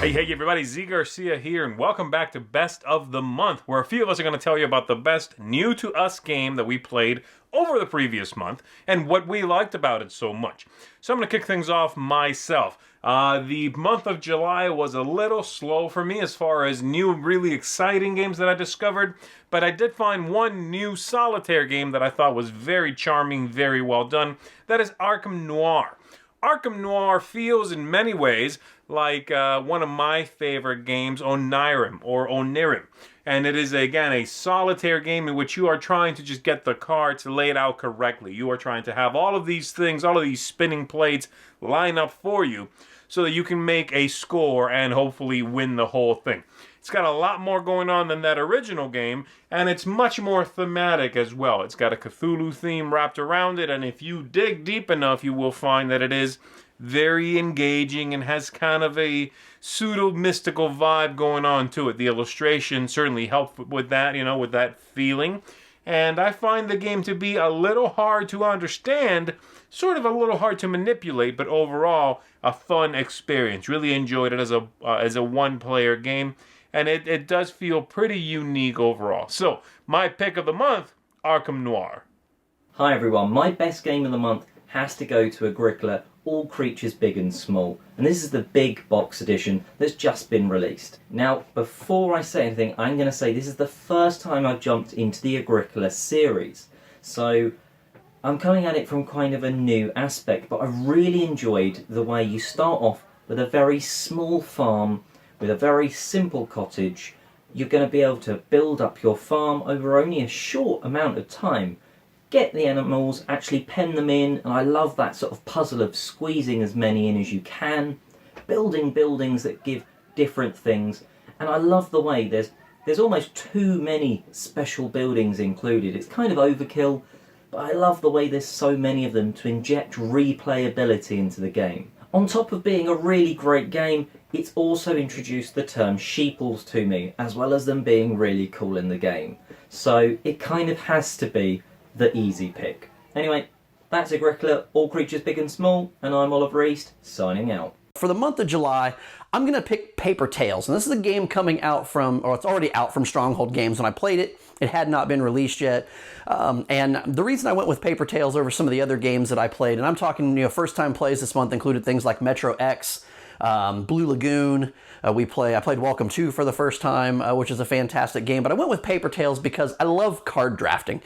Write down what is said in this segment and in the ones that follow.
Hey everybody, Z Garcia here, and welcome back to Best of the Month, where a few of us are going to tell you about the best new-to-us game that we played over the previous month, and what we liked about it so much. So I'm going to kick things off myself. The month of July was a little slow for me as far as new, really exciting games that I discovered, but I did find one new solitaire game that I thought was very charming, very well done. That is Arkham Noir. Arkham Noir feels in many ways like one of my favorite games, Onirim. And it is, again, a solitaire game in which you are trying to just get the cards laid out correctly. You are trying to have all of these things, all of these spinning plates line up for you so that you can make a score and hopefully win the whole thing. It's got a lot more going on than that original game, and it's much more thematic as well. It's got a Cthulhu theme wrapped around it, and if you dig deep enough, you will find that it is very engaging and has kind of a pseudo-mystical vibe going on to it. The illustration certainly helped with that, with that feeling. And I find the game to be a little hard to understand, sort of a little hard to manipulate, but overall a fun experience. Really enjoyed it as a one-player game, and it does feel pretty unique overall. So, my pick of the month, Arkham Noir. Hi everyone, my best game of the month has to go to Agricola, All Creatures Big and Small. And this is the big box edition that's just been released. Now, before I say anything, I'm going to say this is the first time I've jumped into the Agricola series. So, I'm coming at it from kind of a new aspect, but I really enjoyed the way you start off with a very small farm, with a very simple cottage. You're going to be able to build up your farm over only a short amount of time. Get the animals, actually pen them in, and I love that sort of puzzle of squeezing as many in as you can, building buildings that give different things, and I love the way there's almost too many special buildings included. It's kind of overkill, but I love the way there's so many of them to inject replayability into the game. On top of being a really great game, it's also introduced the term sheeples to me, as well as them being really cool in the game. So it kind of has to be the easy pick. Anyway, that's Agricola, All Creatures Big and Small, and I'm Oliver East, signing out. For the month of July, I'm going to pick Paper Tales, and this is a game coming out from, or it's already out from Stronghold Games. When I played it, it had not been released yet, and the reason I went with Paper Tales over some of the other games that I played, and I'm talking, first time plays this month included things like Metro X, Blue Lagoon. I played Welcome 2 for the first time, which is a fantastic game, but I went with Paper Tales because I love card drafting.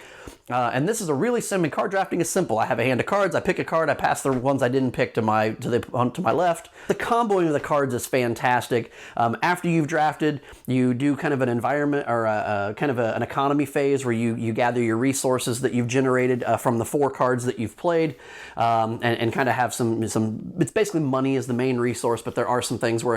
And this is a really simple, card drafting is simple. I have a hand of cards, I pick a card, I pass the ones I didn't pick to my left. The comboing of the cards is fantastic. After you've drafted, you do kind of an environment, or an economy phase where you gather your resources that you've generated from the 4 cards that you've played, and kind of have some, it's basically money is the main resource, but there are some things where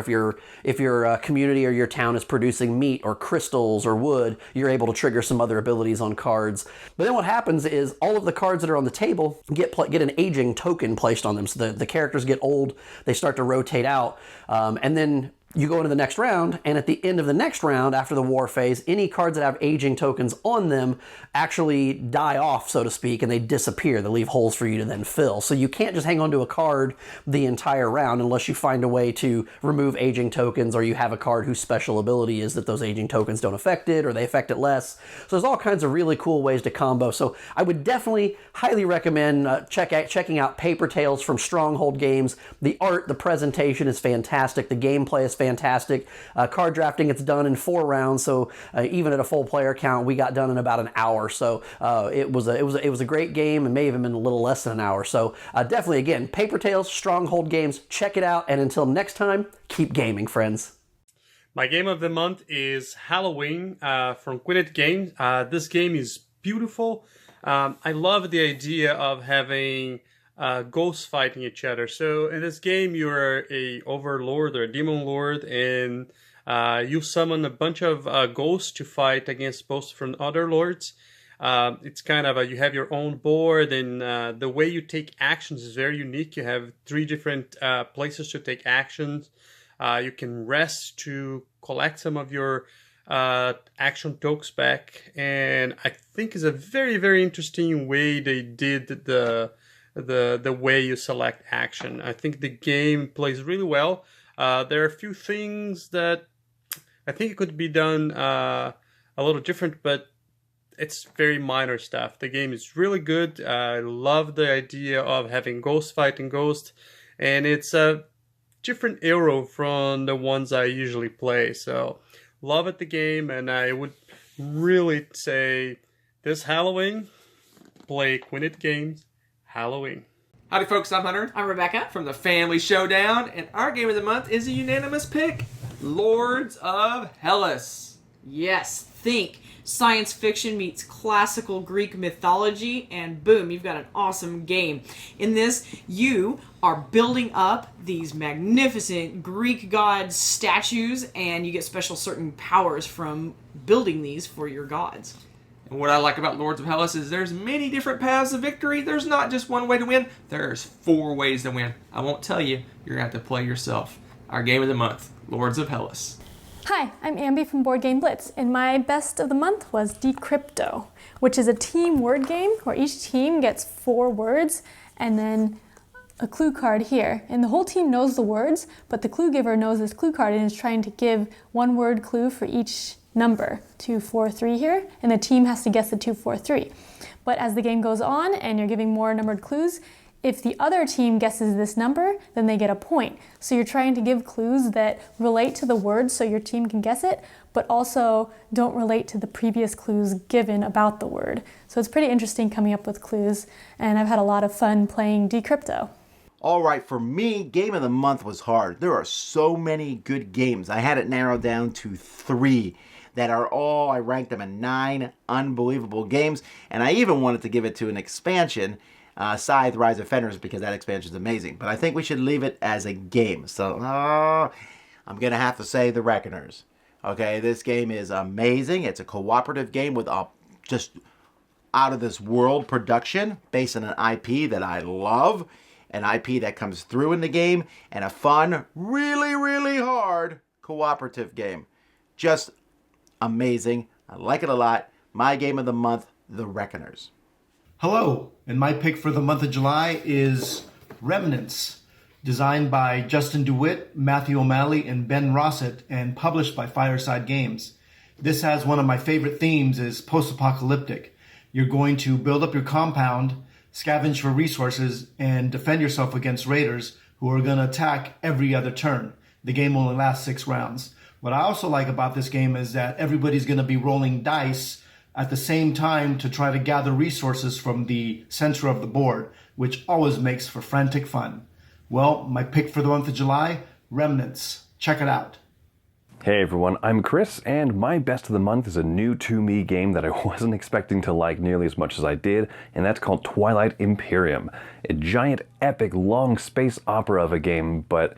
if your community or your town is producing meat or crystals or wood, you're able to trigger some other abilities on cards. But then what happens is all of the cards that are on the table get an aging token placed on them. So the characters get old, they start to rotate out, and then you go into the next round, and at the end of the next round, after the war phase, any cards that have aging tokens on them actually die off, so to speak, and they disappear. They leave holes for you to then fill. So you can't just hang on to a card the entire round unless you find a way to remove aging tokens, or you have a card whose special ability is that those aging tokens don't affect it, or they affect it less. So there's all kinds of really cool ways to combo. So I would definitely highly recommend checking out Paper Tales from Stronghold Games. The art, the presentation is fantastic. The gameplay is fantastic. Card drafting, it's done in 4 rounds, so even at a full player count, we got done in about an hour. So it was a great game, and may have been a little less than an hour. So definitely, again, Paper Tales, Stronghold Games, check it out. And until next time, keep gaming, friends. My game of the month is Halloween from Quidditch Games. This game is beautiful. I love the idea of having ghosts fighting each other. So in this game, you're a overlord or a demon lord, and you summon a bunch of ghosts to fight against both from other lords. It's kind of you have your own board, and the way you take actions is very unique. You have 3 different places to take actions. You can rest to collect some of your action tokens back, and I think it's a very, very interesting way they did the way you select action. I think the game plays really well. There are a few things that I think it could be done a little different, but it's very minor stuff. The game is really good. I love the idea of having ghost fighting ghost, and it's a different era from the ones I usually play. So love it, the game, and I would really say this Halloween, play Quintet Games Halloween. Howdy folks, I'm Hunter. I'm Rebecca. From the Family Showdown, and our game of the month is a unanimous pick, Lords of Hellas. Yes, think science fiction meets classical Greek mythology, and boom, you've got an awesome game. In this, you are building up these magnificent Greek god statues, and you get special certain powers from building these for your gods. And what I like about Lords of Hellas is there's many different paths of victory. There's not just one way to win. There's 4 ways to win. I won't tell you. You're going to have to play yourself. Our game of the month, Lords of Hellas. Hi, I'm Ambi from Board Game Blitz, and my best of the month was Decrypto, which is a team word game where each team gets 4 words and then a clue card here. And the whole team knows the words, but the clue giver knows this clue card and is trying to give 1 word clue for each number, 2, 4, 3 here, and the team has to guess the 2, 4, 3. But as the game goes on and you're giving more numbered clues, if the other team guesses this number, then they get a point. So you're trying to give clues that relate to the word so your team can guess it, but also don't relate to the previous clues given about the word. So it's pretty interesting coming up with clues, and I've had a lot of fun playing Decrypto. All right, for me, game of the month was hard. There are so many good games. I had it narrowed down to 3 that are all, I ranked them in 9 unbelievable games, and I even wanted to give it to an expansion, Scythe Rise of Fenris, because that expansion is amazing. But I think we should leave it as a game. So I'm going to have to say The Reckoners. Okay, this game is amazing. It's a cooperative game with a just out of this world production based on an IP that I love, an IP that comes through in the game, and a fun, really, really hard cooperative game. Just amazing. I like it a lot. My game of the month, The Reckoners. Hello, and my pick for the month of July is Revenants, designed by Justin DeWitt, Matthew O'Malley, and Ben Rossett, and published by Fireside Games. This has one of my favorite themes, is post-apocalyptic. You're going to build up your compound, scavenge for resources, and defend yourself against raiders who are going to attack every other turn. The game only lasts 6 rounds. What I also like about this game is that everybody's going to be rolling dice at the same time to try to gather resources from the center of the board, which always makes for frantic fun. Well, my pick for the month of July, Remnants. Check it out. Hey everyone, I'm Chris, and my best of the month is a new to me game that I wasn't expecting to like nearly as much as I did, and that's called Twilight Imperium. A giant, epic, long space opera of a game, but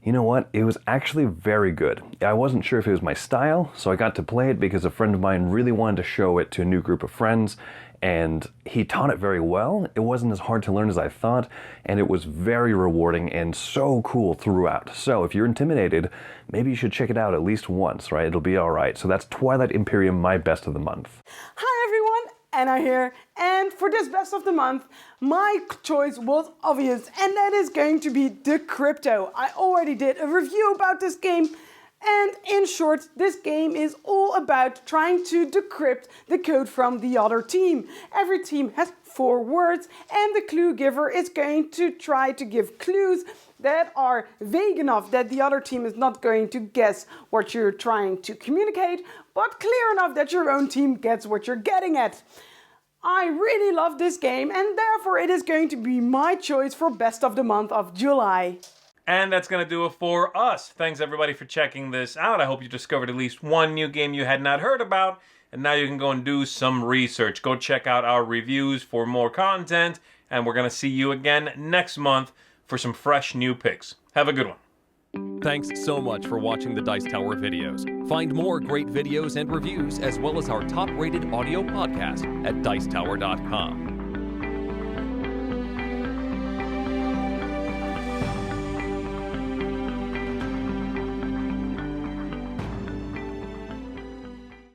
you know what? It was actually very good. I wasn't sure if it was my style, so I got to play it because a friend of mine really wanted to show it to a new group of friends, and he taught it very well. It wasn't as hard to learn as I thought, and it was very rewarding and so cool throughout. So if you're intimidated, maybe you should check it out at least once, right? It'll be alright. So that's Twilight Imperium, my best of the month. Hi everyone, Anna here, and for this best of the month, my choice was obvious, and that is going to be Decrypto. I already did a review about this game, and in short, this game is all about trying to decrypt the code from the other team. Every team has 4 words, and the clue giver is going to try to give clues that are vague enough that the other team is not going to guess what you're trying to communicate, but clear enough that your own team gets what you're getting at. I really love this game, and therefore it is going to be my choice for best of the month of July. And that's going to do it for us. Thanks everybody for checking this out. I hope you discovered at least one new game you had not heard about, and now you can go and do some research. Go check out our reviews for more content, and we're going to see you again next month for some fresh new picks. Have a good one. Thanks so much for watching the Dice Tower videos. Find more great videos and reviews, as well as our top-rated audio podcast at Dicetower.com.